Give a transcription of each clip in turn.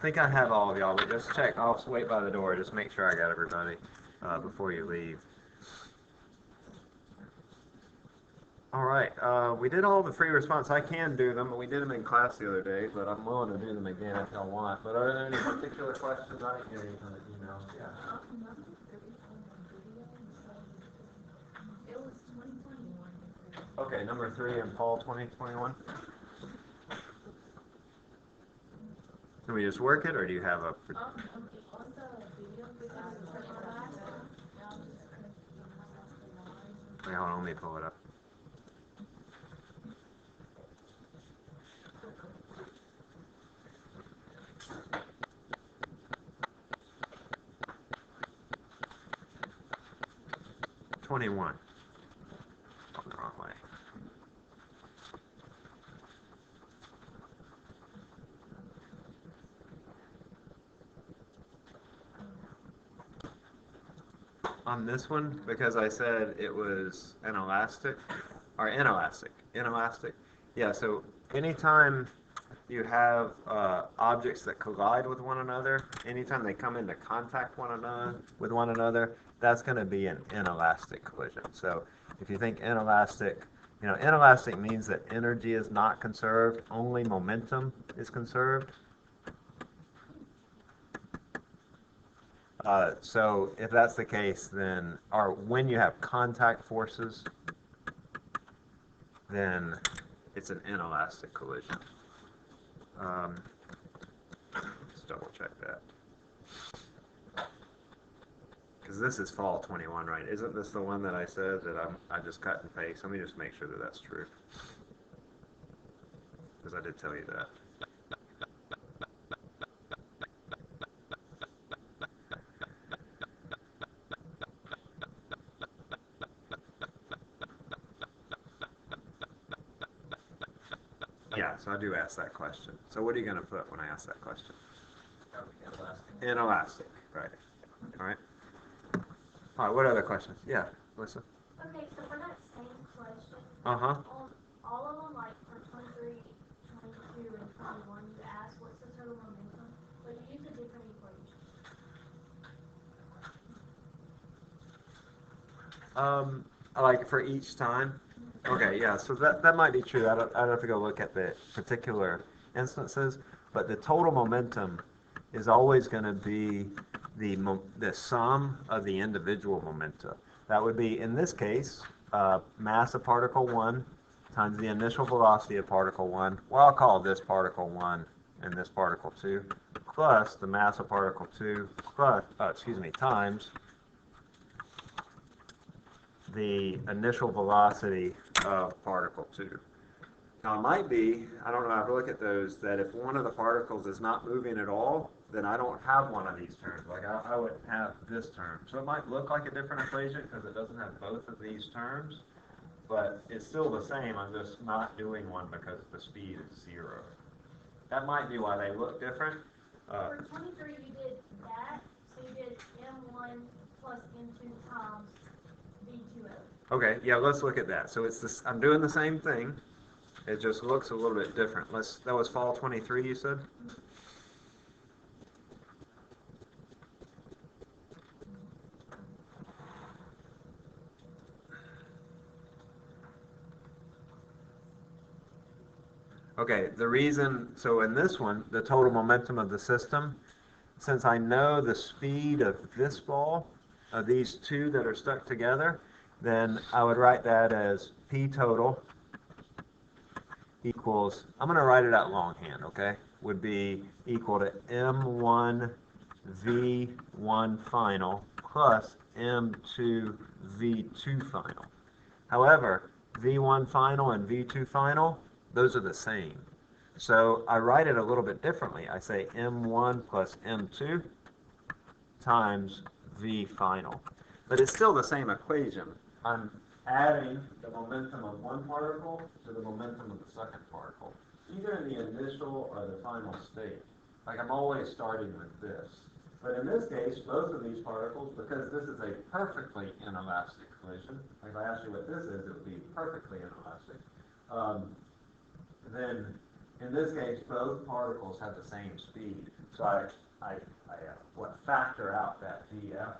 think I have all of y'all, but just check. I'll just wait by the door. Just make sure I got everybody before you leave. All right. We did all the free response. I can do them, but we did them in class the other day, but I'm willing to do them again if y'all want. But are there any particular questions? I didn't get any from the email. Yeah. It was 2021. Okay, number 3 in fall 2021. Can we just work it, or do you have a... Wait, hold on, let me pull it up. '21. Oh, the wrong way. On this one, because I said it was inelastic. Yeah, so anytime you have objects that collide with one another, anytime they come into contact with one another, that's going to be an inelastic collision. So if you think inelastic, inelastic means that energy is not conserved, only momentum is conserved. So if that's the case, then, or when you have contact forces, then it's an inelastic collision. Let's double check that. Because this is fall 21, right? Isn't this the one that I said that I just cut and paste? Let me just make sure that that's true. Because I did tell you that. Yeah, so I do ask that question. So what are you going to put when I ask that question? Inelastic, right. All right. All right, what other questions? Yeah, Melissa? Okay, so for that same question, Uh-huh. all of them, like for 23, 22, and 21, you ask what's the total momentum, but you use a different equation. Like for each time? Okay, yeah, so that might be true. I'd have to go look at the particular instances, but the total momentum is always going to be the sum of the individual momenta. That would be, in this case, mass of particle 1 times the initial velocity of particle 1. Well, I'll call this particle 1 and this particle 2, plus the mass of particle 2 plus, times the initial velocity of particle 2. Now it might be, I don't know, I have to look at those, that if one of the particles is not moving at all, then I don't have one of these terms. Like I would have this term. So it might look like a different equation because it doesn't have both of these terms, but it's still the same. I'm just not doing one because the speed is 0. That might be why they look different. For 23, you did that, so you did M1 plus M2 times V2O. Okay, yeah, let's look at that. So it's this. I'm doing the same thing. It just looks a little bit different. That was fall 23, you said? Okay, the reason, so in this one, the total momentum of the system, since I know the speed of this ball, of these two that are stuck together, then I would write that as P total equals, I'm going to write it out longhand, okay? Would be equal to M1 V1 final plus M2 V2 final. However, V1 final and V2 final, those are the same. So I write it a little bit differently. I say M1 plus M2 times V final. But it's still the same equation. I'm adding the momentum of one particle to the momentum of the second particle, either in the initial or the final state. Like I'm always starting with this. But in this case, both of these particles, because this is a perfectly inelastic collision, like if I ask you what this is, it would be perfectly inelastic. Then in this case, both particles have the same speed. So I factor out that df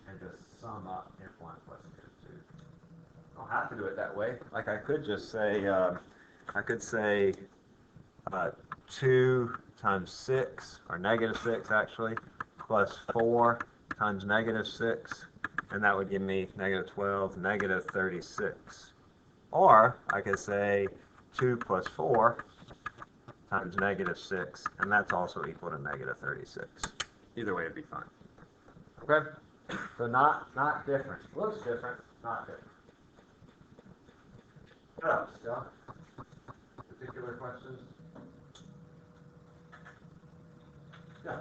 and just sum up f1 plus f2. I don't have to do it that way. Like I could just say, 2 times 6, or negative 6 actually, plus 4 times negative 6, and that would give me negative 12, negative 36. Or I could say 2 plus 4 times negative 6, and that's also equal to negative 36. Either way, it'd be fine. Okay? So not different. Looks different, not different. What else, Scott? Particular questions? Yeah.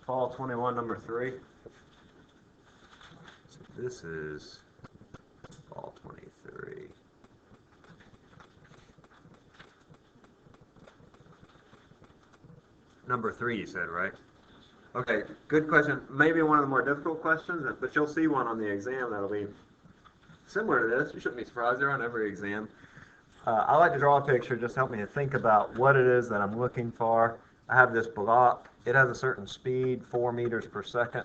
Fall 21, number 3. So this is fall 23. Number 3, you said, right? Okay, good question. Maybe one of the more difficult questions, but you'll see one on the exam that'll be similar to this. You shouldn't be surprised. They're on every exam. I like to draw a picture, just help me to think about what it is that I'm looking for. I have this block. It has a certain speed, 4 meters per second.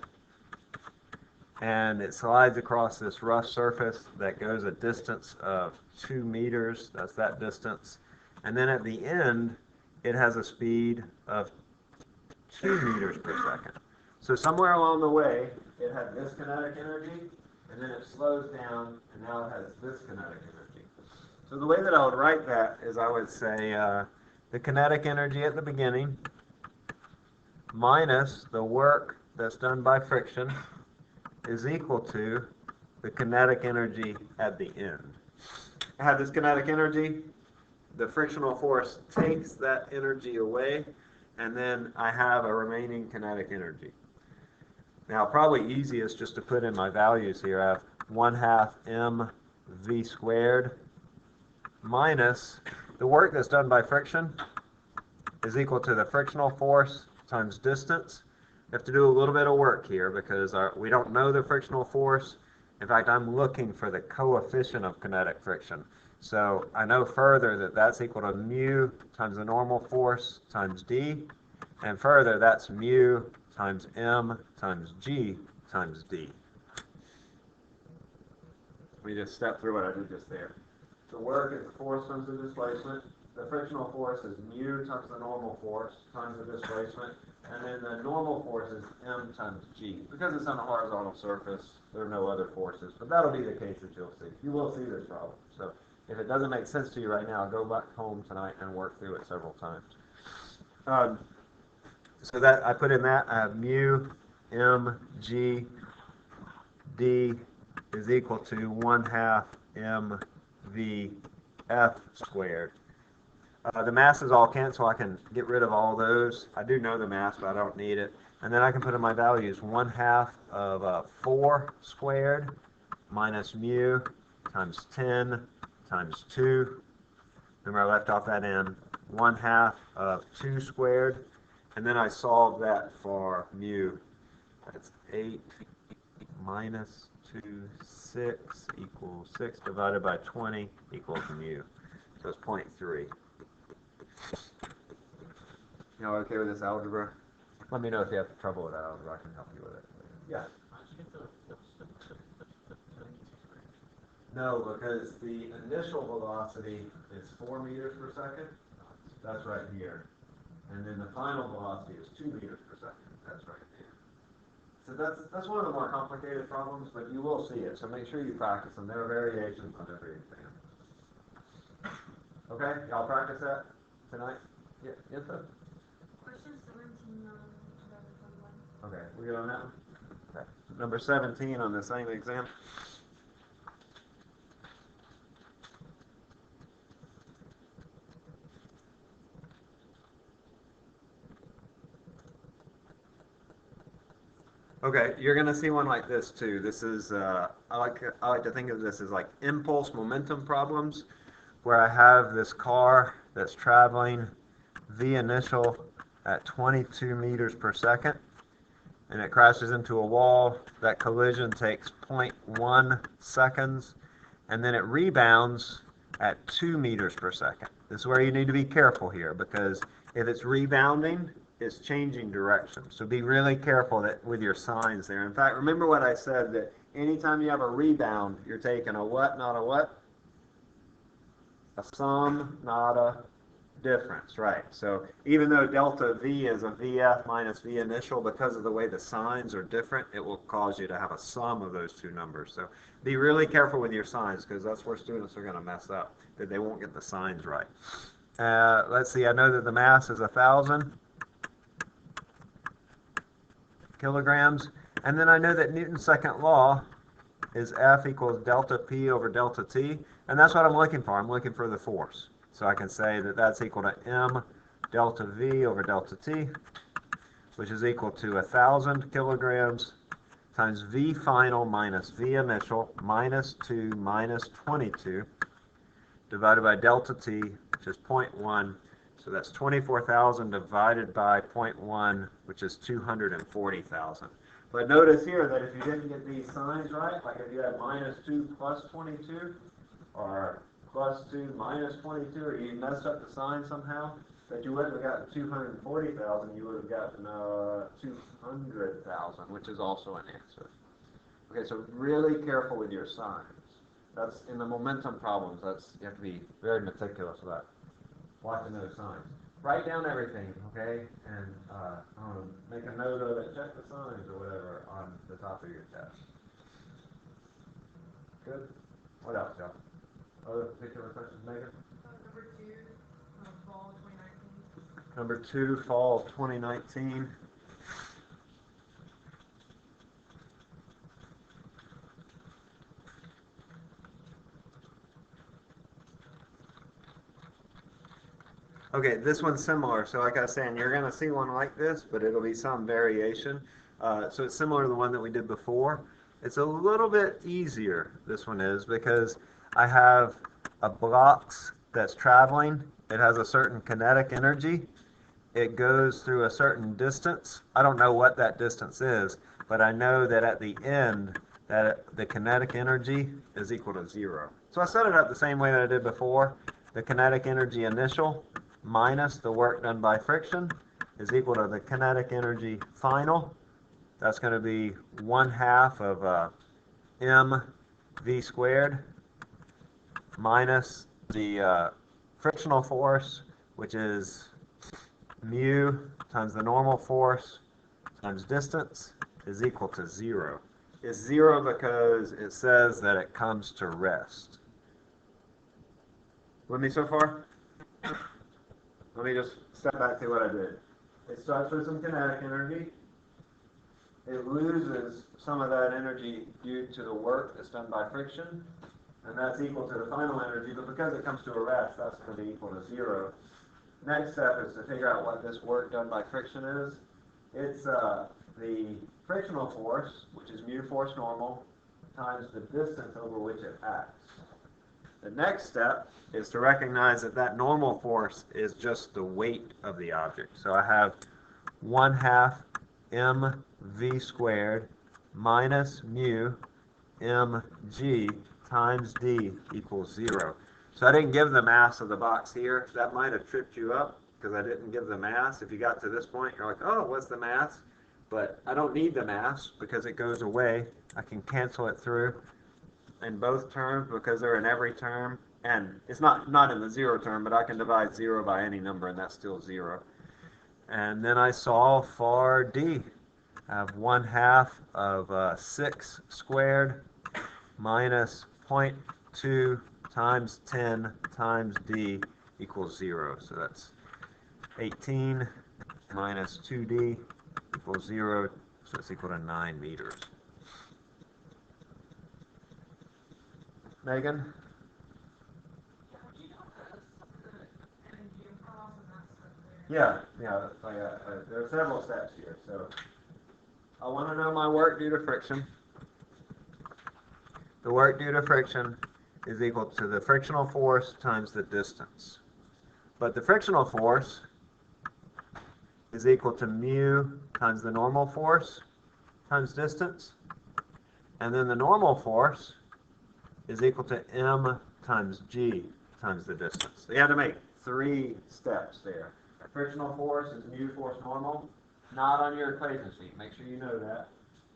And it slides across this rough surface that goes a distance of 2 meters. That's that distance. And then at the end, it has a speed of 2 meters per second. So somewhere along the way, it had this kinetic energy, and then it slows down, and now it has this kinetic energy. So the way that I would write that is I would say the kinetic energy at the beginning minus the work that's done by friction is equal to the kinetic energy at the end. I have this kinetic energy. The frictional force takes that energy away, and then I have a remaining kinetic energy. Now, probably easiest just to put in my values here. I have 1/2 mv squared minus the work that's done by friction is equal to the frictional force times distance. We have to do a little bit of work here because we don't know the frictional force. In fact, I'm looking for the coefficient of kinetic friction. So I know further that that's equal to mu times the normal force times d, and further that's mu times m times g times d. Let me just step through what I did just there. The work is the force times the displacement. The frictional force is mu times the normal force times the displacement. And then the normal force is m times g. Because it's on a horizontal surface, there are no other forces. But that'll be the case that you'll see. You will see this problem. So if it doesn't make sense to you right now, go back home tonight and work through it several times. So that I put in that, I have mu m g d is equal to 1/2 mv f squared. The masses all cancel. I can get rid of all those. I do know the mass, but I don't need it. And then I can put in my values 1/2 of 4 squared minus mu times 10 times 2. Remember, I left off that end. 1/2 of 2 squared. And then I solve that for mu. That's 8 minus 2, 6 equals 6 divided by 20 equals mu. So it's 0.3. Y'all okay with this algebra? Let me know if you have trouble with that algebra. I can help you with it. Yeah. No, because the initial velocity is 4 meters per second. That's right here. And then the final velocity is 2 meters per second. That's right there. So that's one of the more complicated problems, but you will see it. So make sure you practice them. There are variations on every exam. Okay, y'all practice that tonight? Yeah, yes, sir. Question 17 on 2021. Okay, we good on that one? Okay. Number 17 on the same exam. Okay, you're going to see one like this too. This is, I like to think of this as like impulse momentum problems, where I have this car that's traveling v initial at 22 meters per second, and it crashes into a wall. That collision takes 0.1 seconds, and then it rebounds at 2 meters per second. This is where you need to be careful here, because if it's rebounding, it's changing direction. So be really careful that with your signs there. In fact, remember what I said, that anytime you have a rebound, you're taking a what, not a what? A sum, not a difference, right? So even though delta V is a VF minus V initial, because of the way the signs are different, it will cause you to have a sum of those two numbers. So be really careful with your signs, because that's where students are going to mess up, that they won't get the signs right. Let's see, I know that the mass is 1,000 kilograms, and then I know that Newton's second law is F equals delta P over delta T, and that's what I'm looking for. I'm looking for the force. So I can say that that's equal to M delta V over delta T, which is equal to 1,000 kilograms times V final minus V initial minus 2 minus 22 divided by delta T, which is 0.1. So that's 24,000 divided by 0.1, which is 240,000. But notice here that if you didn't get these signs right, like if you had minus 2 plus 22, or plus 2 minus 22, or you messed up the sign somehow, that you wouldn't have gotten 240,000, you would have gotten 200,000, which is also an answer. Okay, so really careful with your signs. That's in the momentum problems. You have to be very meticulous about watching those signs. Write down everything, okay, and make a note of it. Check the signs or whatever on the top of your test. Good. What else, y'all? Other particular questions, Megan? Number 2, fall of 2019. Okay, this one's similar. So like I was saying, you're going to see one like this, but it'll be some variation. So it's similar to the one that we did before. It's a little bit easier, this one is, because I have a box that's traveling. It has a certain kinetic energy. It goes through a certain distance. I don't know what that distance is, but I know that at the end, that the kinetic energy is equal to 0. So I set it up the same way that I did before. The kinetic energy initial minus the work done by friction is equal to the kinetic energy final. That's going to be 1/2 of mv squared minus the frictional force, which is mu times the normal force times distance, is equal to 0. It's 0 because it says that it comes to rest. With me so far? Let me just step back to what I did. It starts with some kinetic energy. It loses some of that energy due to the work that's done by friction, and that's equal to the final energy, but because it comes to a rest, that's going to be equal to 0. Next step is to figure out what this work done by friction is. It's the frictional force, which is mu force normal, times the distance over which it acts. The next step is to recognize that that normal force is just the weight of the object. So I have 1/2 mv squared minus mu mg times d equals 0. So I didn't give the mass of the box here. That might have tripped you up because I didn't give the mass. If you got to this point, you're like, oh, what's the mass? But I don't need the mass because it goes away. I can cancel it through in both terms because they're in every term. And it's not in the 0 term, but I can divide 0 by any number, and that's still 0. And then I solve for d. I have 1/2 of 6 squared minus 0.2 times 10 times d equals 0. So that's 18 minus 2d equals 0. So it's equal to 9 meters. Megan? Yeah. There are several steps here. So I want to know my work due to friction. The work due to friction is equal to the frictional force times the distance. But the frictional force is equal to mu times the normal force times distance. And then the normal force is equal to m times g. times the distance. So you have to make 3 steps there. Frictional force is mu force normal, not on your equation sheet. Make sure you know that.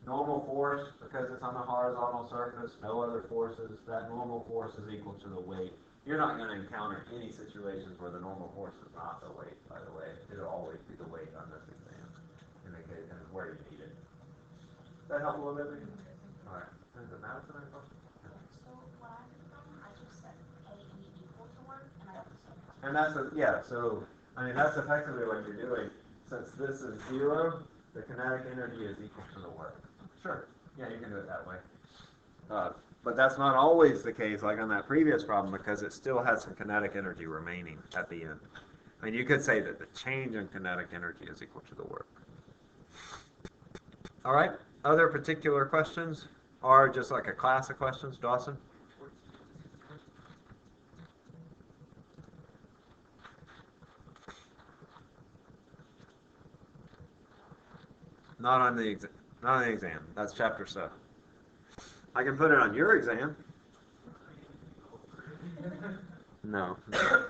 Normal force, because it's on a horizontal surface, no other forces, that normal force is equal to the weight. You're not going to encounter any situations where the normal force is not the weight, by the way. It'll always be the weight on this exam, in the case, and where you need it. Does that help a little bit? All right. Does it matter tonight? So when I did them, I just set A and E equal to 1, and I also set it. And that's, yeah, so, I mean, that's effectively what you're doing. Since this is 0, the kinetic energy is equal to the work. Sure. Yeah, you can do it that way. But that's not always the case, like on that previous problem, because it still has some kinetic energy remaining at the end. I mean, you could say that the change in kinetic energy is equal to the work. All right. Other particular questions, or just like a class of questions, Dawson? Not on the exam. Not on the exam. That's chapter 7. I can put it on your exam. No. Can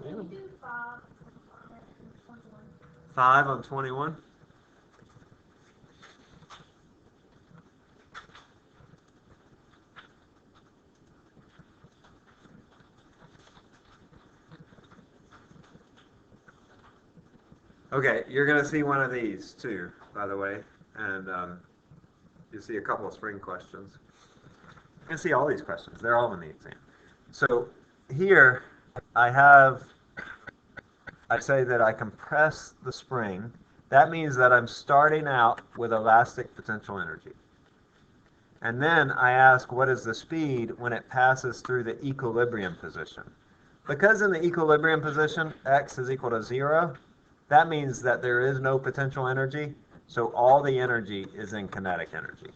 you do 5 and 21? 5 on 21. Okay, you're going to see one of these too, by the way, and you'll see a couple of spring questions. You can see all these questions. They're all in the exam. So here I say that I compress the spring. That means that I'm starting out with elastic potential energy. And then I ask what is the speed when it passes through the equilibrium position. Because in the equilibrium position, x is equal to 0, that means that there is no potential energy, so all the energy is in kinetic energy.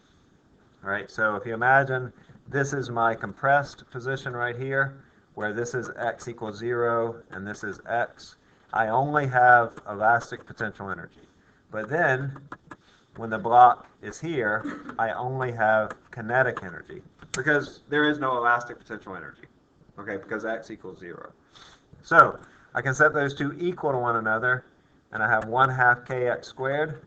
All right, so if you imagine this is my compressed position right here, where this is x equals 0 and this is x, I only have elastic potential energy. But then, when the block is here, I only have kinetic energy, because there is no elastic potential energy, okay, because x equals 0. So, I can set those two equal to one another, and I have 1/2 kx squared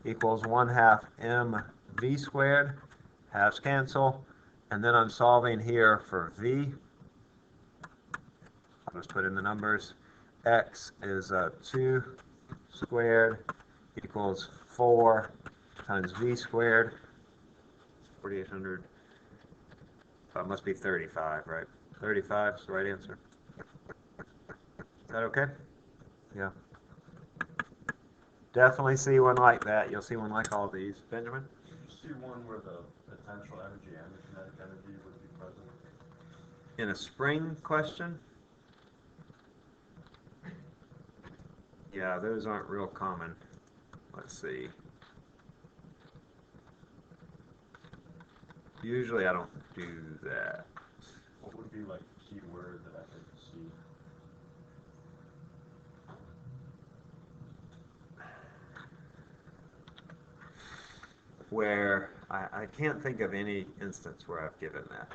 equals 1/2 mv squared, halves cancel, and then I'm solving here for v. I'll just put in the numbers. X is 2 squared equals 4 times v squared, 4,800. It must be 35, right? 35 is the right answer. Is that okay? Yeah. Definitely see one like that. You'll see one like all these. Benjamin? Did you see one where the potential energy and the kinetic energy would be present? In a spring question? Yeah, those aren't real common. Let's see. Usually I don't do that. What would be like a key word that I could see? Where I can't think of any instance where I've given that.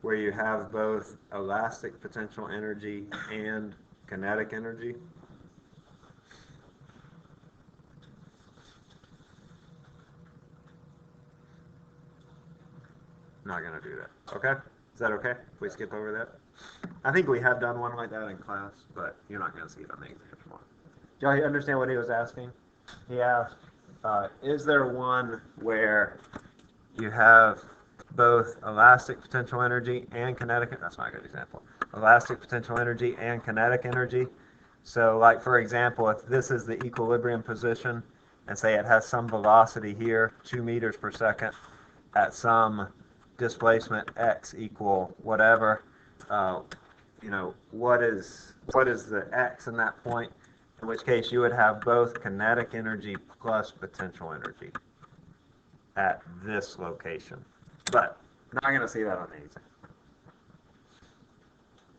Where you have both elastic potential energy and kinetic energy. Not going to do that. Okay? Is that okay if we skip over that? I think we have done one like that in class, but you're not going to see it on the exam tomorrow. Do y'all understand what he was asking? He asked, is there one where you have both elastic potential energy and kinetic, that's not a good example, elastic potential energy and kinetic energy? So like for example, if this is the equilibrium position, and say it has some velocity here, 2 meters per second, at some displacement x equal whatever, what is the x in that point? In which case you would have both kinetic energy plus potential energy at this location. But not going to see that on the exam.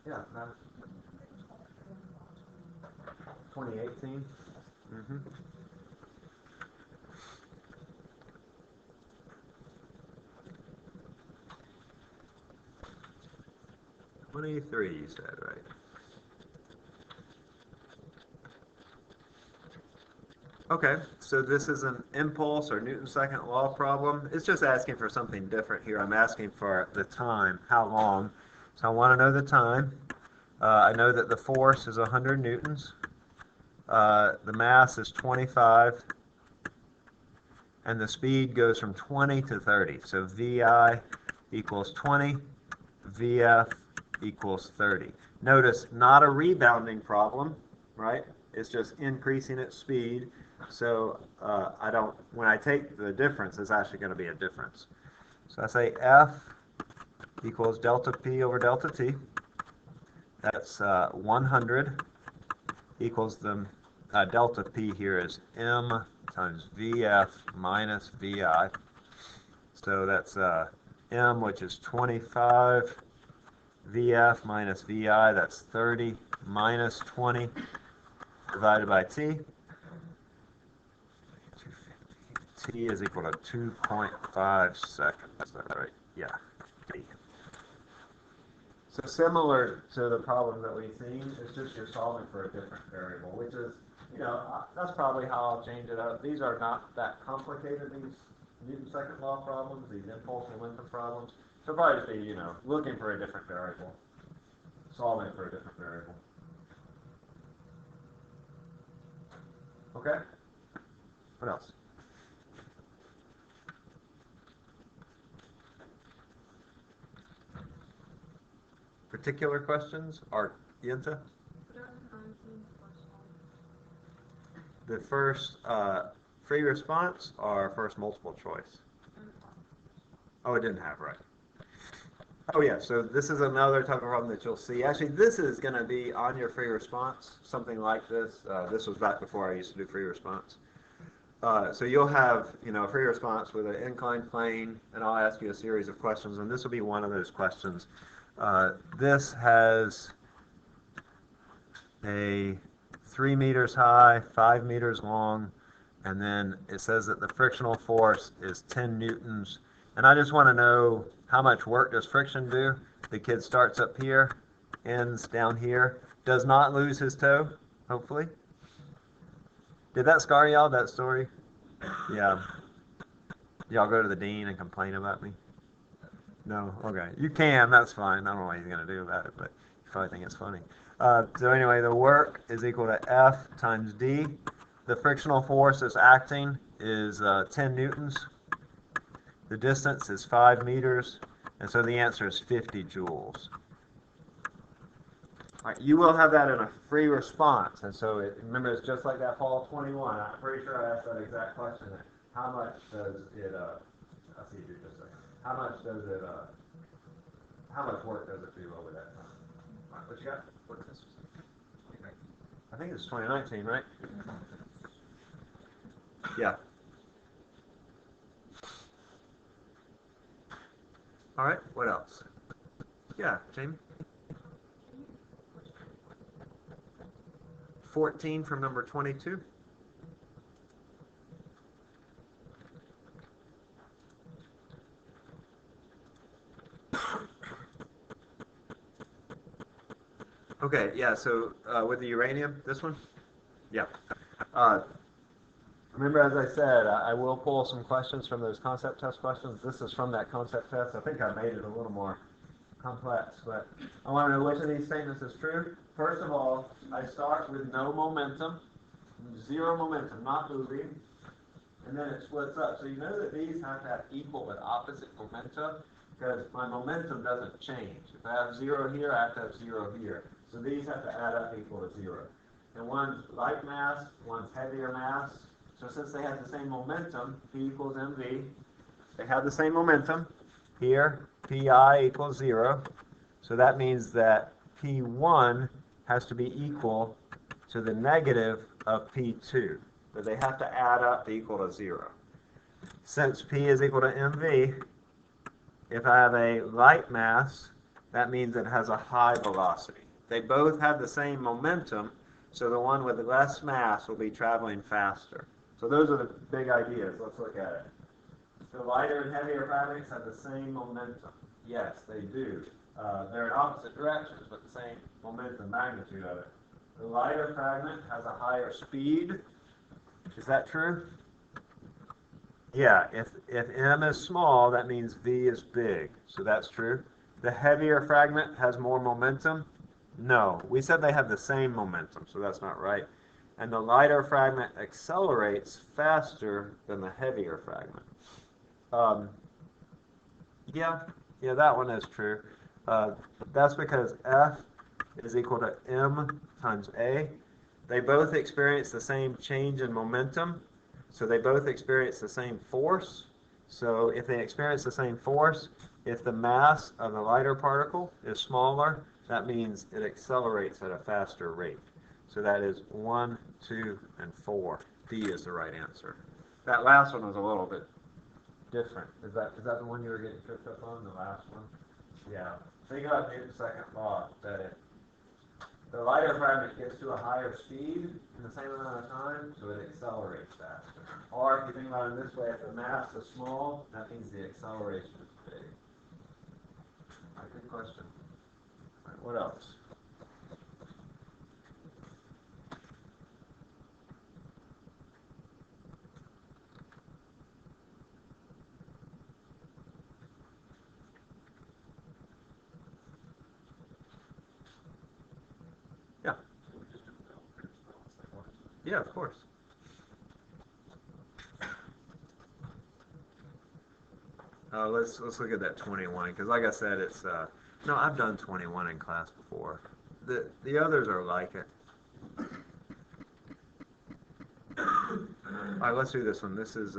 Yeah, 2018. Mm-hmm. 23 you said, right? Okay, so this is an impulse or Newton's second law problem. It's just asking for something different here. I'm asking for the time, how long. So I want to know the time. I know that the force is 100 newtons. The mass is 25. And the speed goes from 20 to 30. So VI equals 20, VF equals 30. Notice, not a rebounding problem, right? It's just increasing its speed. So when I take the difference, it's actually going to be a difference. So I say F equals delta P over delta T. That's 100 equals the delta P here is M times VF minus VI. So that's M, which is 25, VF minus VI, that's 30, minus 20, divided by T. T is equal to 2.5 seconds. Is that right? Yeah. T. So similar to the problem that we've seen, it's just you're solving for a different variable, which is, that's probably how I'll change it up. These are not that complicated, these Newton's second law problems, these impulse momentum problems. So probably just be, looking for a different variable, solving for a different variable. Okay? What else? Particular questions? Art, Yenta? The first free response or first multiple choice? Oh, it didn't have, right. Oh yeah, so this is another type of problem that you'll see. Actually, this is going to be on your free response, something like this. This was back before I used to do free response. So you'll have, a free response with an inclined plane, and I'll ask you a series of questions, and this will be one of those questions. This has a 3 meters high, 5 meters long, and then it says that the frictional force is 10 newtons. And I just want to know how much work does friction do. The kid starts up here, ends down here, does not lose his toe, hopefully. Did that scar y'all, that story? Yeah. Y'all go to the dean and complain about me? No? Okay. You can, that's fine. I don't know what he's going to do about it, but you probably think it's funny. So anyway, the work is equal to F times D. The frictional force that's acting is 10 newtons. The distance is 5 meters, and so the answer is 50 joules. All right, you will have that in a free response, and so remember, it's just like that fall 21. I'm pretty sure I asked that exact question. How much does it, I'll see you just a second. How much work does it do over that time? All right, what you got? What is this? I think it's 2019, right? Yeah. All right, what else? Yeah, Jamie? 14 from number 22. Okay, yeah, so with the uranium, this one? Yeah. Remember, as I said, I will pull some questions from those concept test questions. This is from that concept test. I think I made it a little more complex, but I want to know which of these statements is true. First of all, I start with no momentum, zero momentum, not moving, and then it splits up. So you know that these have to have equal but opposite momentum, because my momentum doesn't change. If I have 0 here, I have to have 0 here. So these have to add up equal to 0. And one's light mass, one's heavier mass. So since they have the same momentum, P equals mv, they have the same momentum. Here, Pi equals 0. So that means that P1 has to be equal to the negative of P2. But they have to add up to equal to 0. Since P is equal to mv, if I have a light mass, that means it has a high velocity. They both have the same momentum, so the one with less mass will be traveling faster. So those are the big ideas. Let's look at it. The lighter and heavier particles have the same momentum. Yes, they do. They're in opposite directions, but the same momentum magnitude of it. The lighter fragment has a higher speed. Is that true? Yeah, if m is small, that means v is big. So that's true. The heavier fragment has more momentum. No, we said they have the same momentum, so that's not right. And the lighter fragment accelerates faster than the heavier fragment. Yeah, that one is true. That's because F is equal to m times a. They both experience the same change in momentum, so they both experience the same force. So if they experience the same force, if the mass of the lighter particle is smaller, that means it accelerates at a faster rate. So that is 1, 2, and 4. D is the right answer. That last one was a little bit different. Is that the one you were getting tripped up on, the last one? Yeah. Think about Newton's second law, that if the lighter fragment gets to a higher speed in the same amount of time, so it accelerates faster. Or if you think about it this way, if the mass is small, that means the acceleration is big. All right, good question. All right, what else? Yeah. Yeah, of course. Let's look at that 21, because like I said, it's no, I've done 21 in class before. The others are like it. All right, let's do this one. This is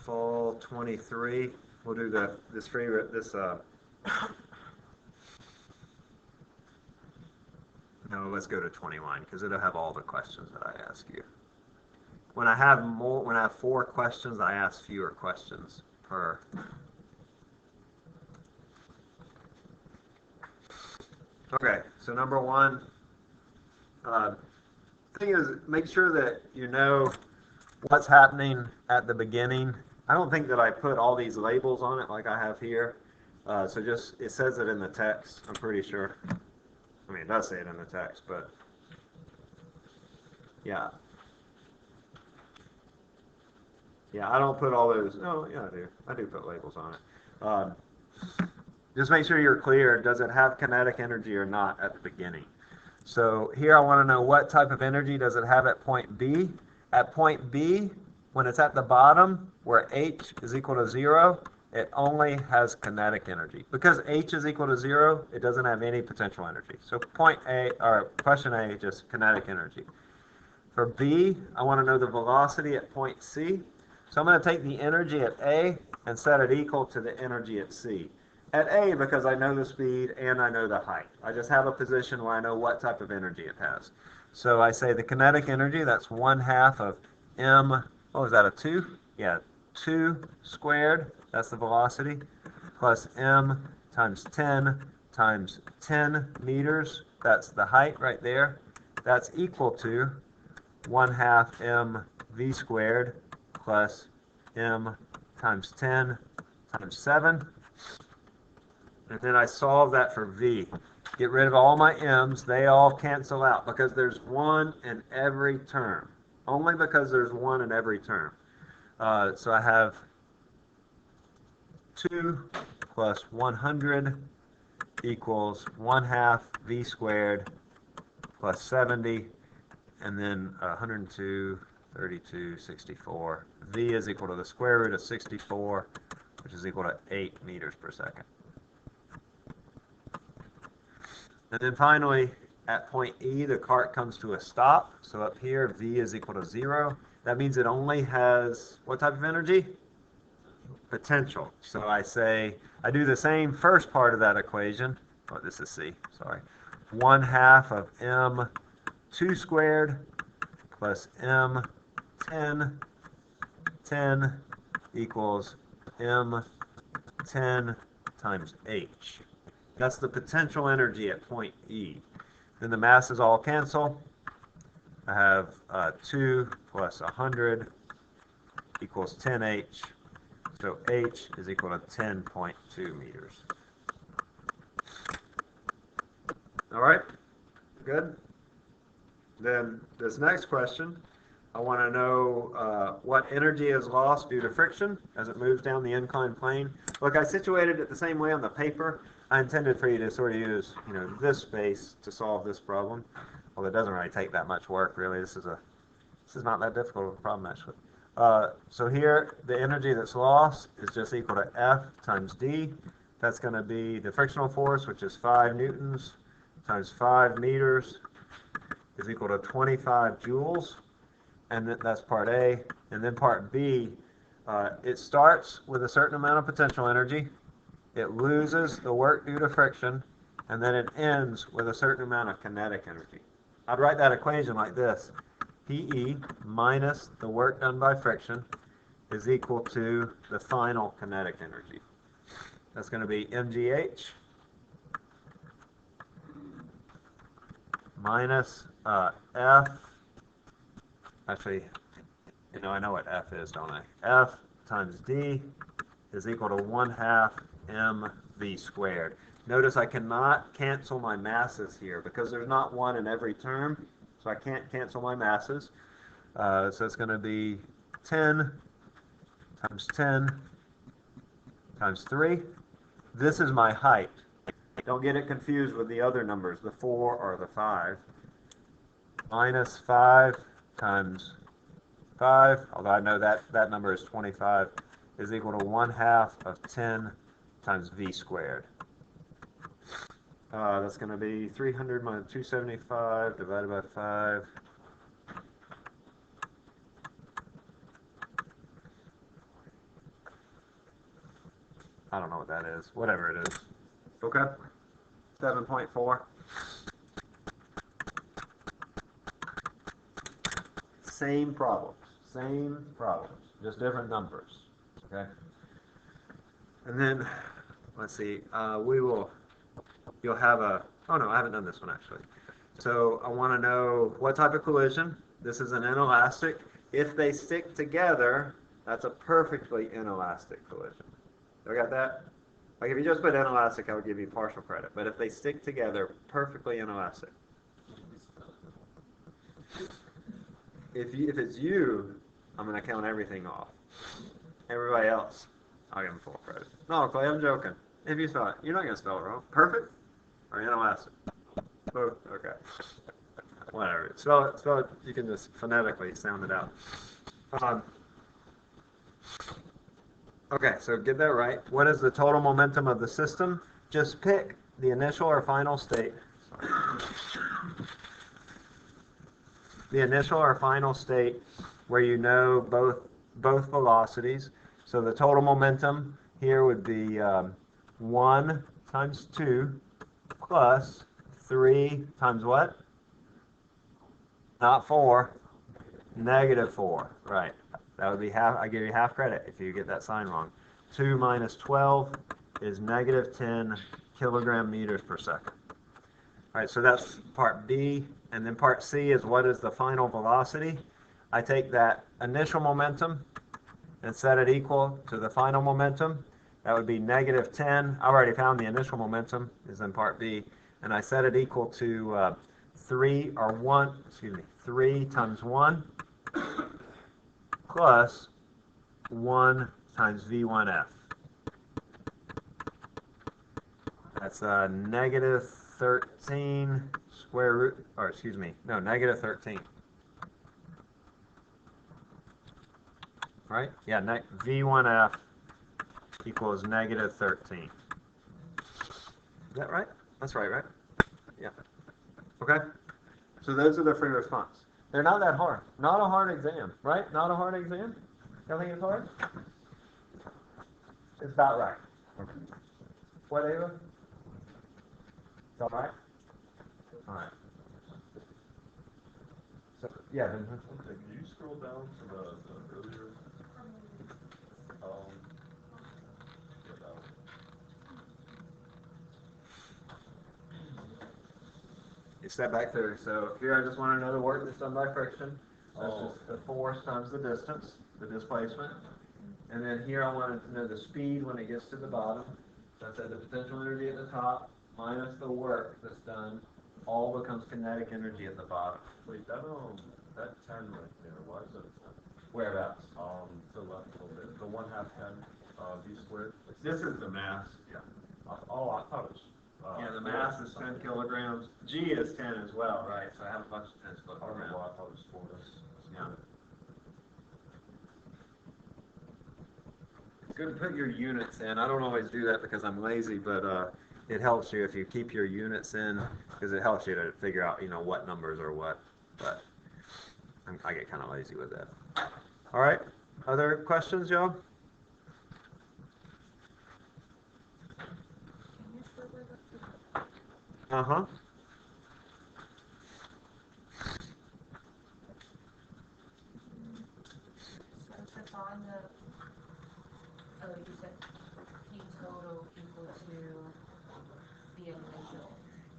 fall 23. We'll do this free this no, let's go to 21 because it'll have all the questions that I ask you. When I have 4 questions, I ask fewer questions per. Okay, so number 1, thing is, make sure that you know what's happening at the beginning. I don't think that I put all these labels on it like I have here. So just, it says it in the text, I'm pretty sure. I mean, it does say it in the text, but yeah. Yeah, I don't put all those. Oh, yeah, I do. I do put labels on it. Just make sure you're clear. Does it have kinetic energy or not at the beginning? So here I want to know what type of energy does it have at point B. At point B, when it's at the bottom, where H is equal to 0, it only has kinetic energy. Because H is equal to 0, it doesn't have any potential energy. So point A, or question A, just kinetic energy. For B, I want to know the velocity at point C. So I'm going to take the energy at A and set it equal to the energy at C. At A, because I know the speed and I know the height. I just have a position where I know what type of energy it has. So I say the kinetic energy, that's 1/2 of m, oh, is that a 2? Yeah, 2 squared, that's the velocity, plus m times 10 times 10 meters, that's the height right there. That's equal to 1/2 mv squared plus m times 10 times 7. And then I solve that for v. Get rid of all my m's. They all cancel out because there's 1 in every term. Only because there's 1 in every term. So I have 2 plus 100 equals 1/2 v squared plus 70. And then 102, 32, 64. V is equal to the square root of 64, which is equal to 8 meters per second. And then finally, at point E, the cart comes to a stop. So up here, V is equal to 0. That means it only has what type of energy? Potential. So I say, I do the same first part of that equation. Oh, this is C, sorry. 1/2 of m2 squared plus m10 equals m10 times h. That's the potential energy at point E. Then the masses all cancel. I have 2 plus 100 equals 10h. So h is equal to 10.2 meters. All right, good. Then this next question, I want to know what energy is lost due to friction as it moves down the inclined plane. Look, I situated it the same way on the paper. I intended for you to sort of use, this space to solve this problem. Well, it doesn't really take that much work, really. This is not that difficult of a problem, actually. So here, the energy that's lost is just equal to F times D. That's going to be the frictional force, which is 5 newtons times 5 meters, is equal to 25 joules. And that's part A. And then part B, it starts with a certain amount of potential energy. It loses the work due to friction, and then it ends with a certain amount of kinetic energy. I'd write that equation like this. PE minus the work done by friction is equal to the final kinetic energy. That's going to be mgh minus F. Actually, I know what F is, don't I? F times D is equal to 1/2 mv squared. Notice I cannot cancel my masses here because there's not one in every term, so I can't cancel my masses. So it's going to be 10 times 10 times 3. This is my height. Don't get it confused with the other numbers, the 4 or the 5. Minus 5 times 5, although I know that number is 25, is equal to 1/2 of 10 times v squared. That's going to be 300 minus 275 divided by 5. I don't know what that is. Whatever it is. Okay. 7.4. Same problems. Same problems. Just different numbers. Okay. And then, let's see. You'll have a. Oh no, I haven't done this one actually. So I want to know what type of collision. This is an inelastic. If they stick together, that's a perfectly inelastic collision. You got that? Like if you just put inelastic, I would give you partial credit. But if they stick together, perfectly inelastic. If it's you, I'm going to count everything off. Everybody else, I'll give them full credit. No, Clay, I'm joking. If you spell it, you're not going to spell it wrong. Perfect or inelastic? Both. Okay. Whatever. Spell it. You can just phonetically sound it out. Okay, so get that right. What is the total momentum of the system? Just pick the initial or final state. The initial or final state where you know both velocities. So the total momentum here would be 1 times 2 plus 3 times what? Not 4. Negative 4. Right. That would be half. I give you half credit if you get that sign wrong. 2 minus 12 is negative 10 kilogram meters per second. All right, so that's part B. And then part C is what is the final velocity. I take that initial momentum and set it equal to the final momentum. That would be negative 10. I already found the initial momentum is in part B. And I set it equal to 3 times 1 plus 1 times V1F. That's negative 13 square root, or excuse me, no, negative 13. Right? Yeah, V1F equals negative 13. Is that right? That's right, right? Yeah. Okay? So those are the free response. They're not that hard. Not a hard exam, right? Not a hard exam? Y'all think it's hard? It's about right. What, Ava? It's all right? All right. So, yeah, then. Okay, can you scroll down to the earlier? Yeah, that one. You step back through. So here I just want to know the work that's done by friction. That's just the force times the distance, the displacement. And then here I wanted to know the speed when it gets to the bottom. So I said the potential energy at the top minus the work that's done all becomes kinetic energy at the bottom. Wait, that 10 right there, why is it 10? Whereabouts? To the left a little bit, the 1/2 10, v squared. This is the mass. Yeah. Oh, I thought it was. Yeah, the mass is 10 kilograms. G is 10 as well, right? So I have a bunch of 10s floating Okay, around. well, I thought it was 4. Yeah. It's good to put your units in. I don't always do that because I'm lazy, but it helps you if you keep your units in because it helps you to figure out, what numbers are what. But I get kind of lazy with that. All right. Other questions, y'all? Uh-huh. So to find you said P total equal to the initial.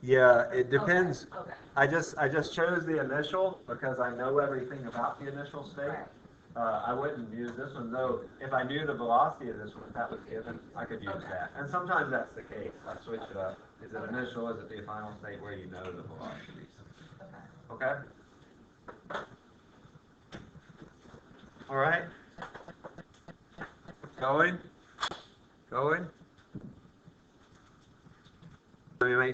Yeah, it depends. Okay. I just chose the initial because I know everything about the initial state. Right. I wouldn't use this one though. If I knew the velocity of this one that was given, I could use that. And sometimes that's the case. I switch it up. Is it initial? Is it the final state where you know the velocities? Okay. Okay. All right. Going. Let me make sure.